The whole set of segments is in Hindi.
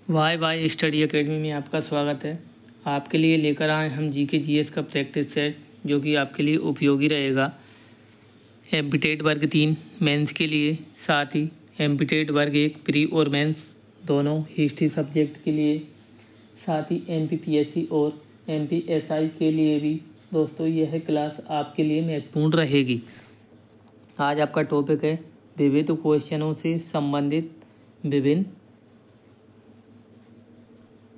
वाई वाई स्टडी एकेडमी में आपका स्वागत है। आपके लिए लेकर आए हम जीके जीएस का प्रैक्टिस सेट जो कि आपके लिए उपयोगी रहेगा। एमपीटेट वर्ग 3 मेंस के लिए, साथ ही एमपीटेट वर्ग 1 प्री और मेंस दोनों हिस्ट्री सब्जेक्ट के लिए, साथ ही एमपीपीएससी और एमपीएसआई के लिए भी दोस्तों यह क्लास आपके लिए महत्वपूर्ण रहेगी। आज आपका टॉपिक है विविध क्वेश्चनों से संबंधित विभिन्न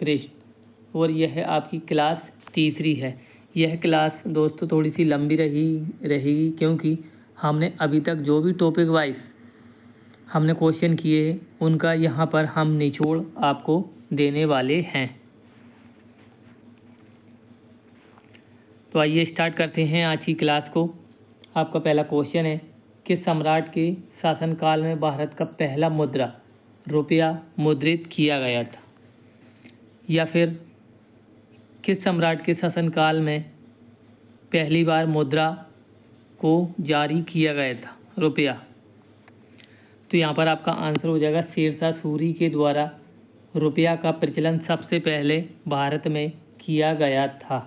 पृष्ठ और यह आपकी क्लास तीसरी है। यह क्लास दोस्तों थोड़ी सी लंबी रहेगी क्योंकि हमने अभी तक जो भी टॉपिक वाइज हमने क्वेश्चन किए हैं उनका यहाँ पर हम निचोड़ आपको देने वाले हैं। तो आइए स्टार्ट करते हैं आज की क्लास को। आपका पहला क्वेश्चन है, किस सम्राट के शासनकाल में भारत का पहला मुद्रा रुपया मुद्रित किया गया था? या फिर किस सम्राट के शासनकाल में पहली बार मुद्रा को जारी किया गया था रुपया? तो यहाँ पर आपका आंसर हो जाएगा शेरशाह सूरी के द्वारा रुपया का प्रचलन सबसे पहले भारत में किया गया था।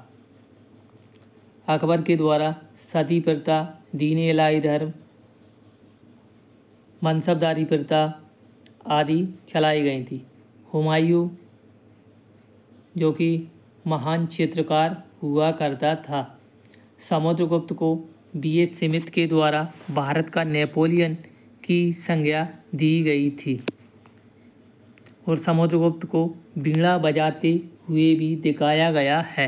अकबर के द्वारा सती प्रथा, दीन इलाही धर्म, मनसबदारी प्रथा आदि चलाई गई थी। हुमायूं जो कि महान चित्रकार हुआ करता था, समुद्रगुप्त को बीएच स्मिथ के द्वारा भारत का नेपोलियन की संज्ञा दी गई थी और समुद्रगुप्त को वीणा बजाते हुए भी दिखाया गया है।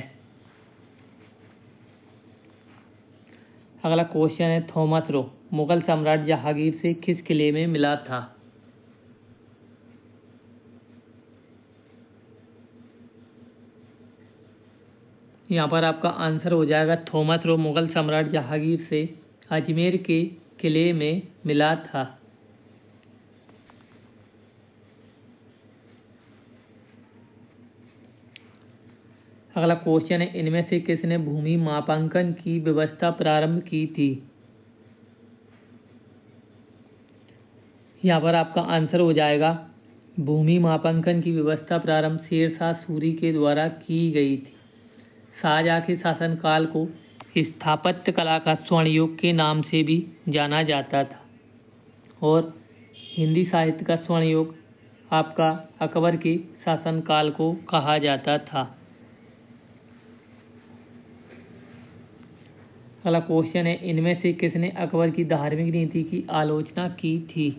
अगला क्वेश्चन है, थॉमस रो मुगल सम्राट जहांगीर से किस किले में मिला था? यहाँ पर आपका आंसर हो जाएगा थॉमस रो मुगल सम्राट जहांगीर से अजमेर के किले में मिला था। अगला क्वेश्चन है, इनमें से किसने भूमि मापांकन की व्यवस्था प्रारंभ की थी? यहाँ पर आपका आंसर हो जाएगा भूमि मापांकन की व्यवस्था प्रारंभ शेरशाह सूरी के द्वारा की गई थी। शाहजहाँ के शासनकाल को स्थापत्य कला का स्वर्ण युग के नाम से भी जाना जाता था और हिंदी साहित्य का स्वर्ण युग आपका अकबर के शासनकाल को कहा जाता था। अगला क्वेश्चन है, इनमें से किसने अकबर की धार्मिक नीति की आलोचना की थी?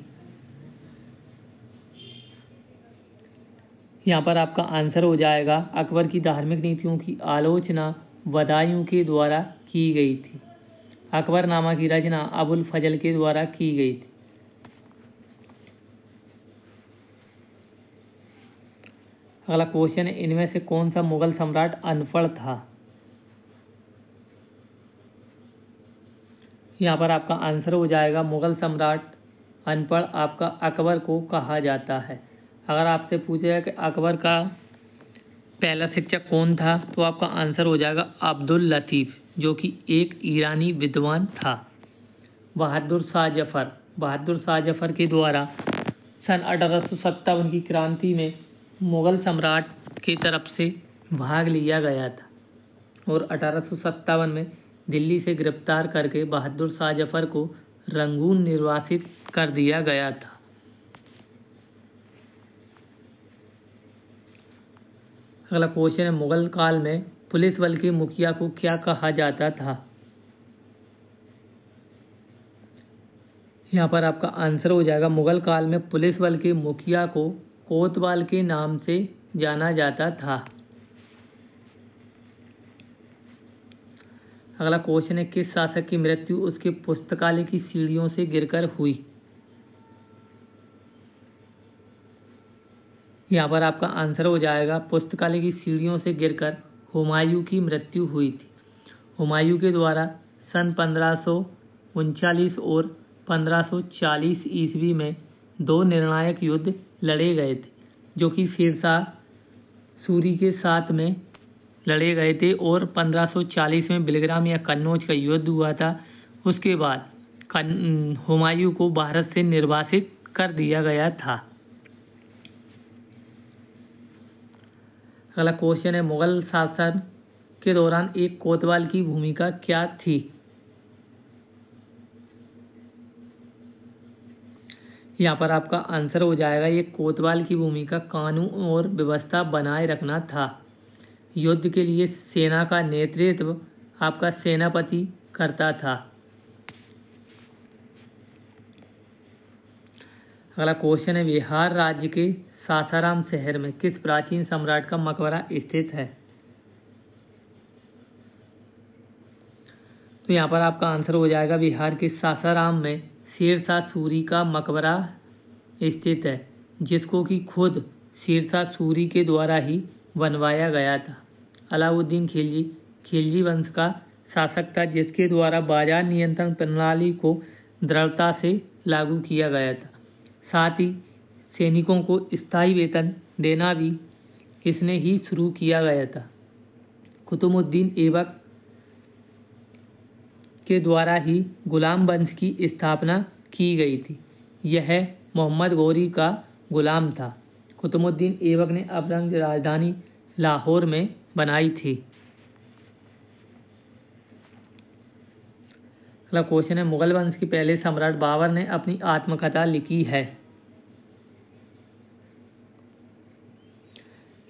यहाँ पर आपका आंसर हो जाएगा अकबर की धार्मिक नीतियों की आलोचना बदायूं के द्वारा की गई थी। अकबरनामा की रचना अबुल फजल के द्वारा की गई थी। अगला क्वेश्चन है, इनमें से कौन सा मुगल सम्राट अनपढ़ था? यहाँ पर आपका आंसर हो जाएगा मुगल सम्राट अनपढ़ आपका अकबर को कहा जाता है। अगर आपसे पूछा जाए कि अकबर का पहला शिक्षक कौन था तो आपका आंसर हो जाएगा अब्दुल लतीफ़ जो कि एक ईरानी विद्वान था। बहादुर शाह जफर के द्वारा सन 1857 की क्रांति में मुगल सम्राट की तरफ से भाग लिया गया था और 1857 में दिल्ली से गिरफ्तार करके बहादुर शाह जफर को रंगून निर्वासित कर दिया गया था। अगला क्वेश्चन है, मुगल काल में पुलिस बल के मुखिया को क्या कहा जाता था? यहाँ पर आपका आंसर हो जाएगा मुगल काल में पुलिस बल के मुखिया को कोतवाल के नाम से जाना जाता था। अगला क्वेश्चन है, किस शासक की मृत्यु उसके पुस्तकालय की सीढ़ियों से गिरकर हुई? यहाँ पर आपका आंसर हो जाएगा पुस्तकालय की सीढ़ियों से गिरकर हुमायूं की मृत्यु हुई थी। हुमायूं के द्वारा सन 1539 और 1540 ईस्वी में दो निर्णायक युद्ध लड़े गए थे जो कि शेरशाह सूरी के साथ में लड़े गए थे और 1540 में बिलग्राम या कन्नौज का युद्ध हुआ था। उसके बाद हुमायूं को भारत से निर्वासित कर दिया गया था। अगला क्वेश्चन है, मुगल शासन के दौरान एक कोतवाल की भूमिका क्या थी? यहाँ पर आपका आंसर हो जाएगा, ये कोतवाल की भूमिका कानून और व्यवस्था बनाए रखना था। युद्ध के लिए सेना का नेतृत्व आपका सेनापति करता था। अगला क्वेश्चन है, बिहार राज्य के सासाराम शहर में किस प्राचीन सम्राट का मकबरा स्थित है? तो यहाँ पर आपका आंसर हो जाएगा, बिहार के सासाराम में शेरशाह सूरी का मकबरा स्थित है, जिसको कि खुद शेरशाह सूरी के द्वारा ही बनवाया गया था। अलाउद्दीन खिलजी खिलजी वंश का शासक था, जिसके द्वारा बाजार नियंत्रण प्रणाली को दृढ़ता से लागू किया गया था। साथ ही सैनिकों को स्थायी वेतन देना भी इसने ही शुरू किया गया था। कुतुबुद्दीन ऐबक के द्वारा ही गुलाम वंश की स्थापना की गई थी। यह मोहम्मद गौरी का गुलाम था। कुतुबुद्दीन ऐबक ने अपनी राजधानी लाहौर में बनाई थी। अगला क्वेश्चन है, मुगल वंश के पहले सम्राट बाबर ने अपनी आत्मकथा लिखी है।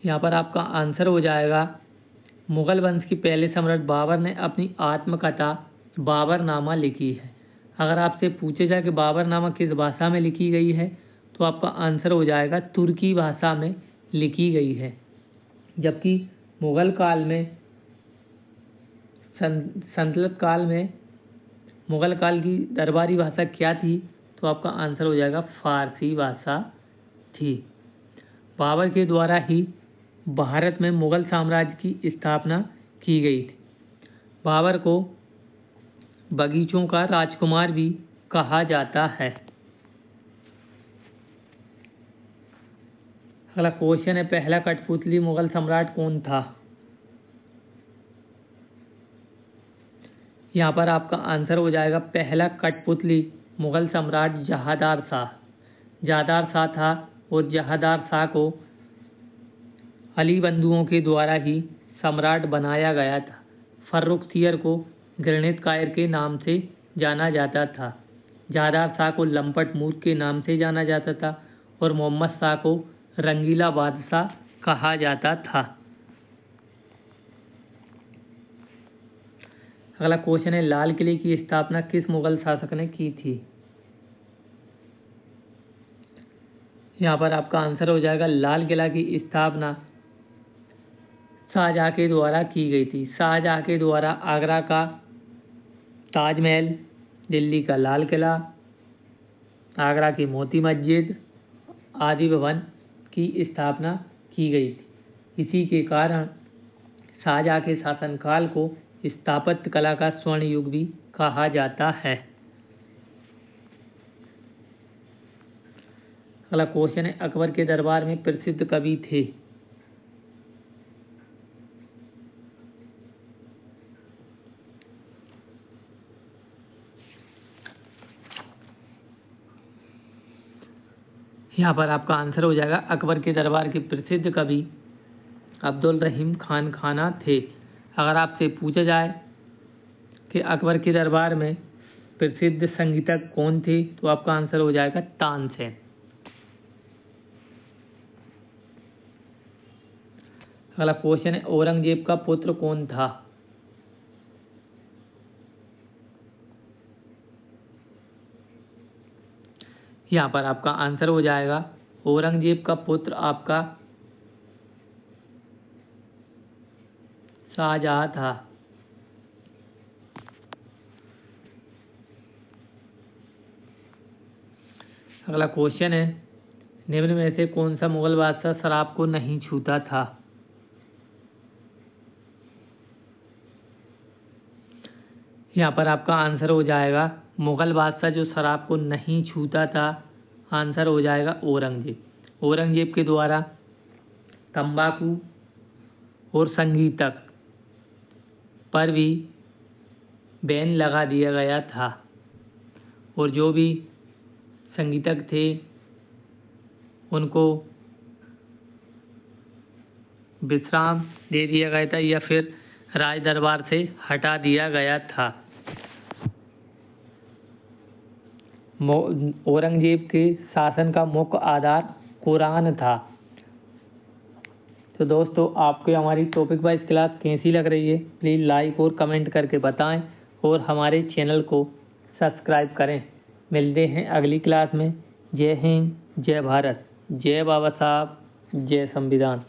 यहाँ पर आपका आंसर हो जाएगा, मुगल वंश के पहले सम्राट बाबर ने अपनी आत्मकथा बाबरनामा लिखी है। अगर आपसे पूछे जाए कि बाबरनामा किस भाषा में लिखी गई है, तो आपका आंसर हो जाएगा तुर्की भाषा में लिखी गई है। जबकि मुगल काल में सल्तनत काल में मुगल काल की दरबारी भाषा क्या थी? तो आपका आंसर हो जाएगा फारसी भाषा थी। बाबर के द्वारा ही भारत में मुगल साम्राज्य की स्थापना की गई थी। बाबर को बगीचों का राजकुमार भी कहा जाता है। अगला क्वेश्चन है, पहला कठपुतली मुगल सम्राट कौन था? यहाँ पर आपका आंसर हो जाएगा, पहला कठपुतली मुगल सम्राट जहादार शाह था और जहादार शाह को अली बंधुओं के द्वारा ही सम्राट बनाया गया था। फर्रुखसियर को घृणित कायर के नाम से जाना जाता था। जहादार शाह को लंपट मूर्ख के नाम से जाना जाता था और मोहम्मद शाह को रंगीला बादशाह कहा जाता था। अगला क्वेश्चन है, लाल किले की स्थापना किस मुगल शासक ने की थी? यहाँ पर आपका आंसर हो जाएगा, लाल किला की स्थापना शाहजहाँ के द्वारा की गई थी। शाहजहाँ के द्वारा आगरा का ताजमहल, दिल्ली का लाल किला, आगरा की मोती मस्जिद आदि भवन की स्थापना की गई थी। इसी के कारण शाहजहाँ के शासनकाल को स्थापत्य कला का स्वर्ण युग भी कहा जाता है। अगला क्वेश्चन है, अकबर के दरबार में प्रसिद्ध कवि थे? यहाँ पर आपका आंसर हो जाएगा, अकबर के दरबार के प्रसिद्ध कवि अब्दुल रहीम खान खाना थे। अगर आपसे पूछा जाए कि अकबर के दरबार में प्रसिद्ध संगीतक कौन थे, तो आपका आंसर हो जाएगा तानसेन। अगला क्वेश्चन है, औरंगजेब का पुत्र कौन था? यहाँ पर आपका आंसर हो जाएगा, औरंगजेब का पुत्र आपका शाहजहाँ था। अगला क्वेश्चन है, निम्न में से कौन सा मुगल बादशाह शराब को नहीं छूता था? यहाँ पर आपका आंसर हो जाएगा, मुगल बादशाह जो शराब को नहीं छूता था, आंसर हो जाएगा औरंगजेब। औरंगजेब के द्वारा तंबाकू और संगीतक पर भी बैन लगा दिया गया था और जो भी संगीतक थे उनको विश्राम दे दिया गया था या फिर राज दरबार से हटा दिया गया था। औरंगजेब के शासन का मुख्य आधार कुरान था। तो दोस्तों, आपको हमारी टॉपिक वाइज क्लास कैसी लग रही है, प्लीज़ लाइक और कमेंट करके बताएं और हमारे चैनल को सब्सक्राइब करें। मिलते हैं अगली क्लास में। जय हिंद, जय भारत, जय बाबा साहब, जय संविधान।